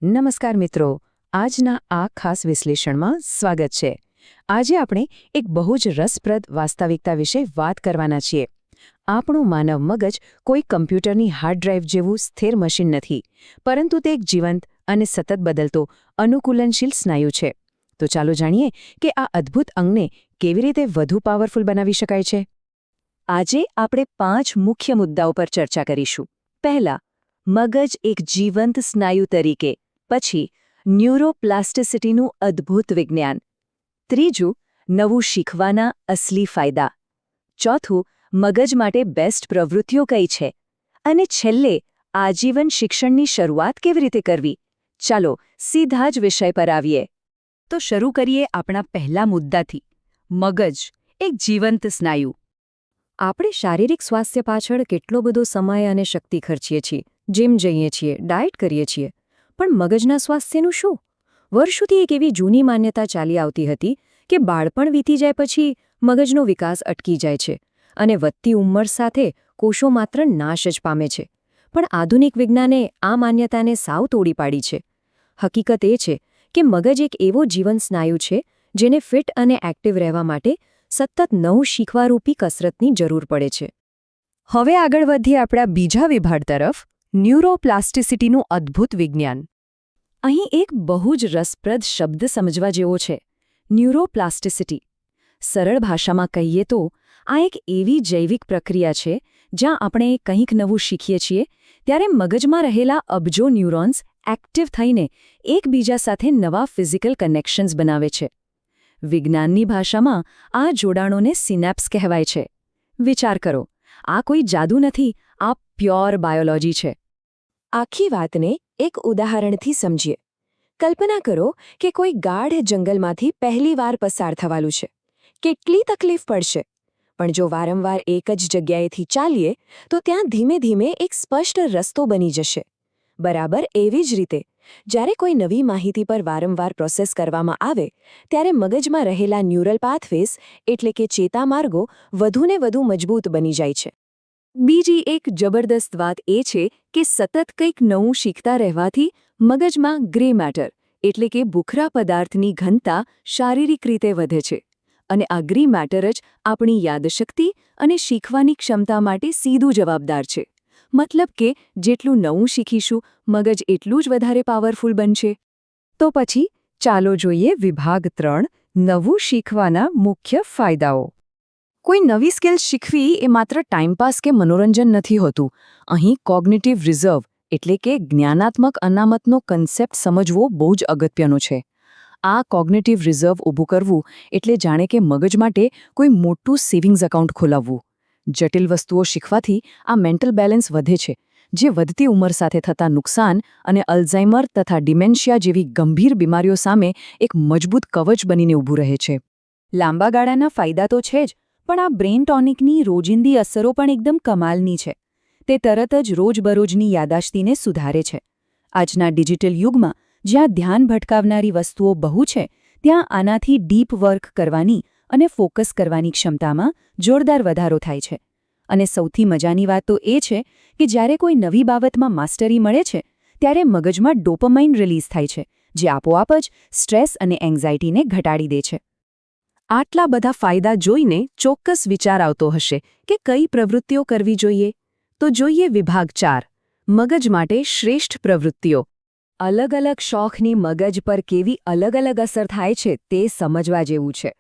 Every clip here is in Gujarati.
નમસ્કાર મિત્રો, આજના આ ખાસ વિશ્લેષણમાં સ્વાગત છે. આજે આપણે એક બહુ જ રસપ્રદ વાસ્તવિકતા વિશે વાત કરવાના છીએ. આપણું માનવ મગજ કોઈ કમ્પ્યુટરની હાર્ડ ડ્રાઈવ જેવું સ્થિર મશીન નથી, પરંતુ તે એક જીવંત અને સતત બદલતો અનુકૂલનશીલ સ્નાયુ છે. તો ચાલો જાણીએ કે આ અદ્ભુત અંગને કેવી રીતે વધુ પાવરફુલ બનાવી શકાય છે. આજે આપણે 5 મુખ્ય મુદ્દાઓ પર ચર્ચા કરીશું. પહેલા, મગજ એક જીવંત સ્નાયુ તરીકે. પછી, ન્યુરોપ્લાસ્ટિસિટીનું અદ્ભુત વિજ્ઞાન. ત્રીજું, નવું શીખવાના અસલી ફાયદા. ચોથું, મગજ માટે બેસ્ટ પ્રવૃત્તિઓ કઈ છે. અને છેલ્લે, આજીવન શિક્ષણની શરૂઆત કેવી રીતે કરવી. ચાલો સીધા જ વિષય પર આવીએ. તો શરૂ કરીએ આપણા પહેલા મુદ્દાથી. મગજ એક જીવંત સ્નાયુ. આપણે શારીરિક સ્વાસ્થ્ય પાછળ કેટલો બધો સમય અને શક્તિ ખર્ચીએ છીએ, જીમ જઈએ છીએ, ડાયટ કરીએ છીએ. પણ મગજના સ્વાસ્થ્યનું શું? વર્ષોથી એક એવી જૂની માન્યતા ચાલી આવતી હતી કે બાળપણ વીતી જાય પછી મગજનો વિકાસ અટકી જાય છે અને વધતી ઉંમર સાથે કોષો માત્ર નાશ જ પામે છે. પણ આધુનિક વિજ્ઞાને આ માન્યતાને સાવ તોડી પાડી છે. હકીકત એ છે કે મગજ એક એવો જીવન સ્નાયુ છે જેને ફિટ અને એક્ટિવ રહેવા માટે સતત નવું શીખવારૂપી કસરતની જરૂર પડે છે. હવે આગળ વધીએ આપણા બીજા વિભાગ તરફ, ન્યુરોપ્લાસ્ટિસિટીનું અદ્ભુત વિજ્ઞાન. અહીં એક બહુ જ રસપ્રદ શબ્દ સમજવા જેવો છે, ન્યુરોપ્લાસ્ટિસિટી. સરળ ભાષામાં કહીએ તો આ એક એવી જૈવિક પ્રક્રિયા છે જ્યાં આપણે કંઈક નવું શીખીએ છીએ ત્યારે મગજમાં રહેલા અબજો ન્યુરોન્સ એક્ટિવ થઈને એકબીજા સાથે નવા ફિઝિકલ કનેક્શન્સ બનાવે છે. વિજ્ઞાનની ભાષામાં આ જોડાણોને સિનેપ્સ કહેવાય છે. વિચાર કરો, આ કોઈ જાદુ નથી, આ પ્યોર બાયોલોજી છે. આખી વાતને એક ઉદાહરણથી સમજીએ. કલ્પના કરો કે કોઈ ગાઢ જંગલમાંથી પહેલીવાર પસાર થવાનું છે. કેટલી તકલીફ પડશે, પણ જો વારંવાર એક જ જગ્યાએથી ચાલીએ તો ત્યાં ધીમે ધીમે એક સ્પષ્ટ રસ્તો બની જશે. બરાબર એવી જ રીતે, જ્યારે કોઈ નવી માહિતી પર વારંવાર પ્રોસેસ કરવામાં આવે ત્યારે મગજમાં રહેલા ન્યુરલ પાથવેઝ એટલે કે ચેતામાર્ગો વધુને વધુ મજબૂત બની જાય છે. બીજી એક જબરદસ્ત વાત એ છે કે સતત કંઈક નવું શીખતા રહેવાથી મગજમાં ગ્રે મેટર એટલે કે ભૂખરા પદાર્થની ઘનતા શારીરિક રીતે વધે છે. અને આ ગ્રે મેટર જ આપણી યાદશક્તિ અને શીખવાની ક્ષમતા માટે સીધું જવાબદાર છે. મતલબ કે જેટલું નવું શીખીશું મગજ એટલું જ વધારે પાવરફુલ બનશે. તો પછી ચાલો જોઈએ વિભાગ 3, નવું શીખવાના મુખ્ય ફાયદાઓ. કોઈ નવી સ્કિલ શીખવી એ માત્ર ટાઈમપાસ કે મનોરંજન નથી હોતું. અહીં કોગ્નિટિવ રિઝર્વ એટલે કે જ્ઞાનાત્મક અનામતનો કન્સેપ્ટ સમજવો બહુ જ અગત્યનો છે. આ કોગ્નિટિવ રિઝર્વ ઊભું કરવું એટલે જાણે કે મગજ માટે કોઈ મોટું સેવિંગ્સ એકાઉન્ટ ખોલાવવું. જટિલ વસ્તુઓ શીખવાથી આ મેન્ટલ બેલેન્સ વધે છે, જે વધતી ઉંમર સાથે થતા નુકસાન અને અલ્ઝાઇમર તથા ડિમેન્શિયા જેવી ગંભીર બીમારીઓ સામે એક મજબૂત કવચ બનીને ઊભું રહે છે. લાંબા ગાળાના ફાયદા તો છે જ, પણ આ બ્રેઇન ટોનિકની રોજિંદી અસરો પણ એકદમ કમાલની છે. તે તરત જ રોજબરોજની યાદાશતીને સુધારે છે. આજના ડિજિટલ યુગમાં જ્યાં ધ્યાન ભટકાવનારી વસ્તુઓ બહુ છે, ત્યાં આનાથી ડીપ વર્ક કરવાની અને ફોકસ કરવાની ક્ષમતામાં જોરદાર વધારો થાય છે. અને સૌથી મજાની વાત તો એ છે કે જ્યારે કોઈ નવી બાબતમાં માસ્ટરી મળે છે ત્યારે મગજમાં ડોપામાઇન રિલીઝ થાય છે, જે આપોઆપ જ સ્ટ્રેસ અને એન્ઝાઇટીને ઘટાડી દે છે. આટલા બધા ફાયદા જોઈને ચોક્કસ વિચાર આવતો હશે કે કઈ પ્રવૃત્તિઓ કરવી જોઈએ. તો જોઈએ વિભાગ 4, મગજ માટે શ્રેષ્ઠ પ્રવૃત્તિઓ. અલગ અલગ શોખની મગજ પર કેવી અલગ અલગ અસર થાય છે તે સમજવા જેવું છે.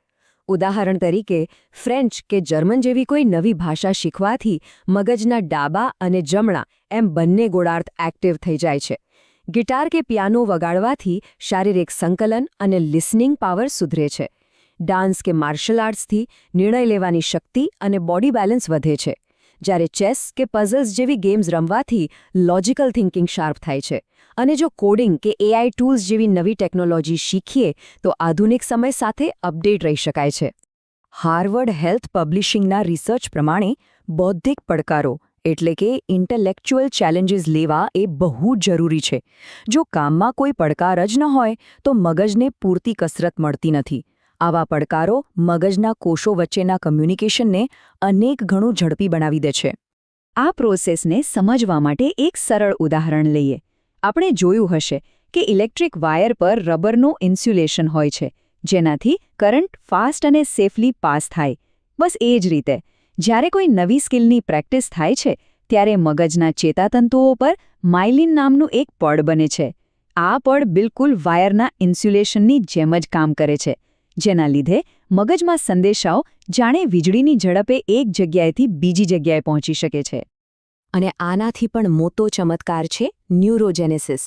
ઉદાહરણ તરીકે, ફ્રેન્ચ કે જર્મન જેવી કોઈ નવી ભાષા શીખવાથી મગજના ડાબા અને જમણા એમ બંને ગોળાર્ધ એક્ટિવ થઈ જાય છે. ગિટાર કે પિયાનો વગાડવાથી શારીરિક સંકલન અને લિસનિંગ પાવર સુધરે છે. ડાન્સ કે માર્શલ આર્ટ્સથી નિર્ણય લેવાની શક્તિ અને બોડી બેલેન્સ વધે છે. જ્યારે ચેસ કે પઝલ્સ જેવી ગેમ્સ રમવાથી લોજિકલ થિંકિંગ શાર્પ થાય છે. અને જો કોડિંગ કે AI ટૂલ્સ જેવી નવી ટેકનોલોજી શીખીએ તો આધુનિક સમય સાથે અપડેટ રહી શકાય છે. હાર્વર્ડ હેલ્થ પબ્લિશિંગના રિસર્ચ પ્રમાણે બૌદ્ધિક પડકારો એટલે કે ઇન્ટેલેક્ચ્યુઅલ ચેલેન્જીસ લેવા એ બહુ જરૂરી છે. જો કામમાં કોઈ પડકાર જ ન હોય તો મગજને પૂરતી કસરત મળતી નથી. આવા પડકારો મગજના કોષો વચ્ચેના કમ્યુનિકેશનને અનેક ગણું ઝડપી બનાવી દે છે. આ પ્રોસેસને સમજવા માટે એક સરળ ઉદાહરણ લઈએ. આપણે જોયું હશે કે ઇલેક્ટ્રિક વાયર પર રબરનું ઇન્સ્યુલેશન હોય છે, જેનાથી કરંટ ફાસ્ટ અને સેફલી પાસ થાય. બસ એ જ રીતે જ્યારે કોઈ નવી સ્કિલની પ્રેક્ટિસ થાય છે, ત્યારે મગજના ચેતાતંતુઓ પર માઇલિન નામનું એક પડ બને છે. આ પડ બિલકુલ વાયરના ઇન્સ્યુલેશનની જેમ જ કામ કરે છે, જેના લીધે મગજમાં સંદેશાઓ જાણે વીજળીની ઝડપે એક જગ્યાએથી બીજી જગ્યાએ પહોંચી શકે છે. અને આનાથી પણ મોટો ચમત્કાર છે ન્યુરોજેનેસિસ.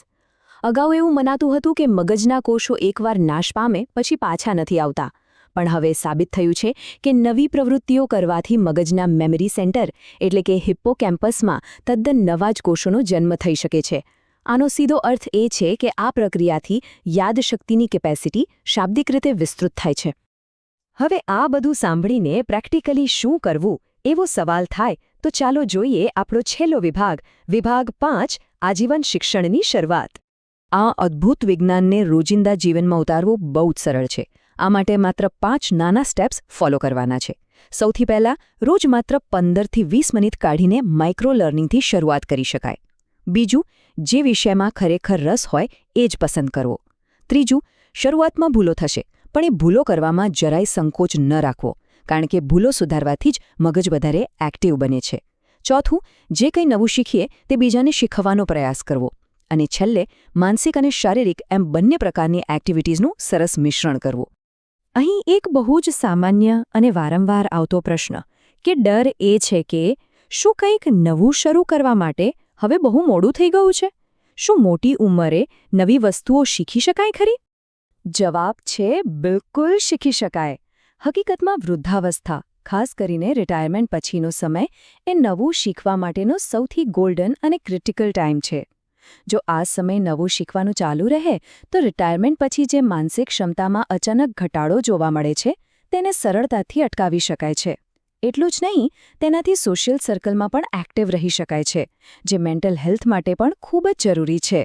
અગાઉ એવું મનાતું હતું કે મગજના કોષો એકવાર નાશ પામે પછી પાછા નથી આવતા. પણ હવે સાબિત થયું છે કે નવી પ્રવૃત્તિઓ કરવાથી મગજના મેમરી સેન્ટર એટલે કે હિપ્પોકેમ્પસમાં તદ્દન નવા જ કોષોનો જન્મ થઈ શકે છે. આનો સીધો અર્થ એ છે કે આ પ્રક્રિયાથી યાદશક્તિની કેપેસિટી શાબ્દિક રીતે વિસ્તૃત થાય છે. હવે આ બધું સાંભળીને પ્રેક્ટિકલી શું કરવું એવો સવાલ થાય તો ચાલો જોઈએ આપણો છેલ્લો વિભાગ, વિભાગ 5, આજીવન શિક્ષણની શરૂઆત. આ અદ્ભુત વિજ્ઞાનને રોજિંદા જીવનમાં ઉતારવું બહુ જ સરળ છે. આ માટે માત્ર 5 નાના સ્ટેપ્સ ફોલો કરવાના છે. સૌથી પહેલાં, રોજ માત્ર 15થી 20 મિનિટ કાઢીને માઇક્રો લર્નિંગથી શરૂઆત કરી શકાય. બીજું, જે વિષયમાં ખરેખર રસ હોય એ જ પસંદ કરવો. ત્રીજું, શરૂઆતમાં ભૂલો થશે, પણ એ ભૂલો કરવામાં જરાય સંકોચ ન રાખવો, કારણ કે ભૂલો સુધારવાથી જ મગજ વધારે એક્ટિવ બને છે. ચોથું, જે કંઈ નવું શીખીએ તે બીજાને શીખવવાનો પ્રયાસ કરવો. અને છેલ્લે, માનસિક અને શારીરિક એમ બંને પ્રકારની એક્ટિવિટીઝનું સરસ મિશ્રણ કરવું. અહીં એક બહુ જ સામાન્ય અને વારંવાર આવતો પ્રશ્ન કે ડર એ છે કે શું કંઈક નવું શરૂ કરવા માટે હવે બહુ મોડું થઈ ગયું છે? શું મોટી ઉંમરે નવી વસ્તુઓ શીખી શકાય ખરી? જવાબ છે બિલકુલ શીખી શકાય. હકીકતમાં વૃદ્ધાવસ્થા, ખાસ કરીને રિટાયરમેન્ટ પછીનો સમય, એ નવું શીખવા માટેનો સૌથી ગોલ્ડન અને ક્રિટિકલ ટાઈમ છે. જો આ સમય નવું શીખવાનું ચાલુ રહે તો રિટાયરમેન્ટ પછી જે માનસિક ક્ષમતામાં અચાનક ઘટાડો જોવા મળે છે તેને સરળતાથી અટકાવી શકાય છે. એટલું જ નહીં, તેનાથી સોશિયલ સર્કલમાં પણ એક્ટિવ રહી શકાય છે, જે મેન્ટલ હેલ્થ માટે પણ ખૂબ જ જરૂરી છે.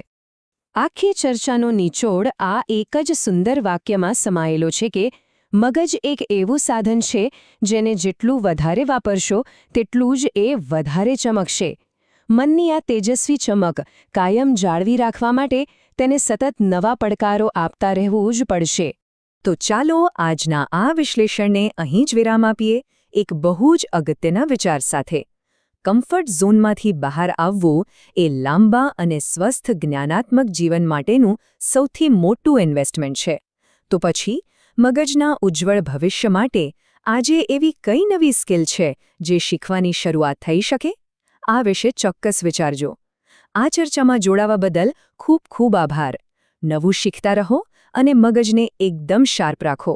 આખી ચર્ચાનો નિચોડ આ એક જ સુંદર વાક્યમાં સમાયેલો છે કે મગજ એક એવું સાધન છે જેને જેટલું વધારે વાપરશો તેટલું જ એ વધારે ચમકશે. મનની આ તેજસ્વી ચમક કાયમ જાળવી રાખવા માટે તેને સતત નવા પડકારો આપતા રહેવું જ પડશે. તો ચાલો આજના આ વિશ્લેષણને અહીં જ વિરામ આપીએ, એક બહુ જ અગત્યના વિચાર સાથે. કમ્ફર્ટ ઝોનમાંથી બહાર આવવું એ લાંબા અને સ્વસ્થ જ્ઞાનાત્મક જીવન માટેનું સૌથી મોટું ઇન્વેસ્ટમેન્ટ છે. તો પછી મગજના ઉજ્જવળ ભવિષ્ય માટે આજે એવી કઈ નવી સ્કિલ છે જે શીખવાની શરૂઆત થઈ શકે? આ વિશે ચોક્કસ વિચારજો. આ ચર્ચામાં જોડાવા બદલ ખૂબ ખૂબ આભાર. નવું શીખતા રહો અને મગજને એકદમ શાર્પ રાખો.